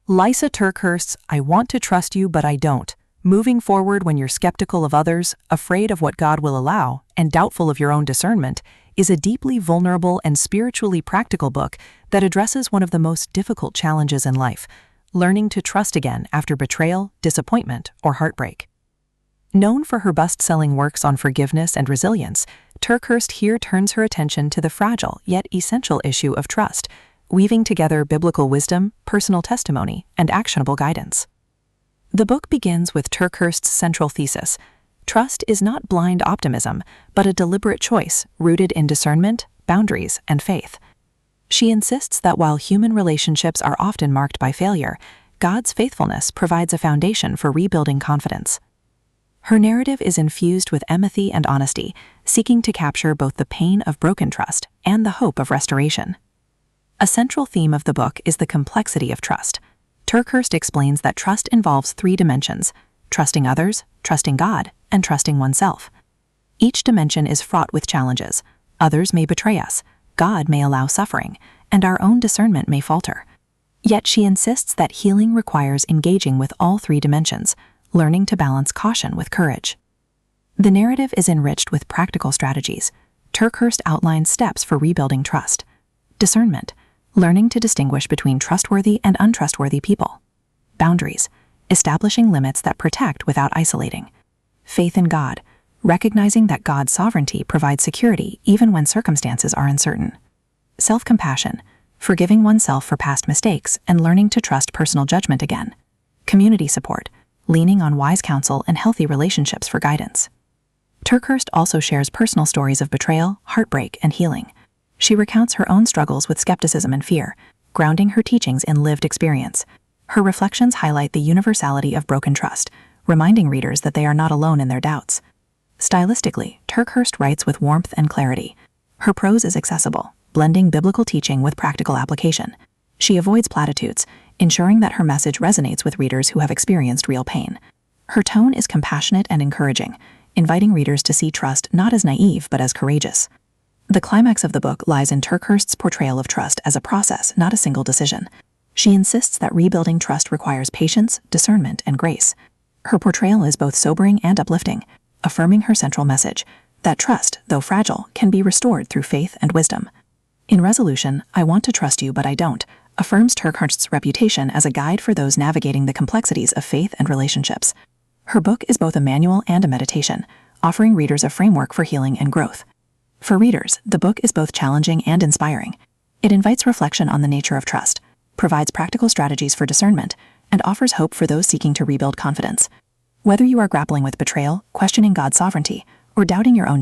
Lysa TerKeurst's I Want to Trust You But I Don't, Moving Forward When You're Skeptical of Others, Afraid of What God Will Allow, and Doubtful of Your Own Discernment, is a deeply vulnerable and spiritually practical book that addresses one of the most difficult challenges in life, learning to trust again after betrayal, disappointment, or heartbreak. Known for her best-selling works on forgiveness and resilience, TerKeurst here turns her attention to the fragile yet essential issue of trust, weaving together biblical wisdom, personal testimony, and actionable guidance. The book begins with TerKeurst's central thesis: trust is not blind optimism, but a deliberate choice rooted in discernment, boundaries, and faith. She insists that while human relationships are often marked by failure, God's faithfulness provides a foundation for rebuilding confidence. Her narrative is infused with empathy and honesty, seeking to capture both the pain of broken trust and the hope of restoration. A central theme of the book is the complexity of trust. TerKeurst explains that trust involves three dimensions: trusting others, trusting God, and trusting oneself. Each dimension is fraught with challenges. Others may betray us, God may allow suffering, and our own discernment may falter. Yet she insists that healing requires engaging with all three dimensions, learning to balance caution with courage. The narrative is enriched with practical strategies. TerKeurst outlines steps for rebuilding trust. Discernment: learning to distinguish between trustworthy and untrustworthy people. Boundaries: establishing limits that protect without isolating. Faith in God: recognizing that God's sovereignty provides security even when circumstances are uncertain. Self-compassion: forgiving oneself for past mistakes and learning to trust personal judgment again. Community support: leaning on wise counsel and healthy relationships for guidance. TerKeurst also shares personal stories of betrayal, heartbreak, and healing. She recounts her own struggles with skepticism and fear, grounding her teachings in lived experience. Her reflections highlight the universality of broken trust, reminding readers that they are not alone in their doubts. Stylistically, TerKeurst writes with warmth and clarity. Her prose is accessible, blending biblical teaching with practical application. She avoids platitudes, ensuring that her message resonates with readers who have experienced real pain. Her tone is compassionate and encouraging, inviting readers to see trust not as naive but as courageous. The climax of the book lies in TerKeurst's portrayal of trust as a process, not a single decision. She insists that rebuilding trust requires patience, discernment, and grace. Her portrayal is both sobering and uplifting, affirming her central message, that trust, though fragile, can be restored through faith and wisdom. In resolution, I Want to Trust You But I Don't, affirms TerKeurst's reputation as a guide for those navigating the complexities of faith and relationships. Her book is both a manual and a meditation, offering readers a framework for healing and growth. For readers, the book is both challenging and inspiring. It invites reflection on the nature of trust, provides practical strategies for discernment, and offers hope for those seeking to rebuild confidence. Whether you are grappling with betrayal, questioning God's sovereignty, or doubting your own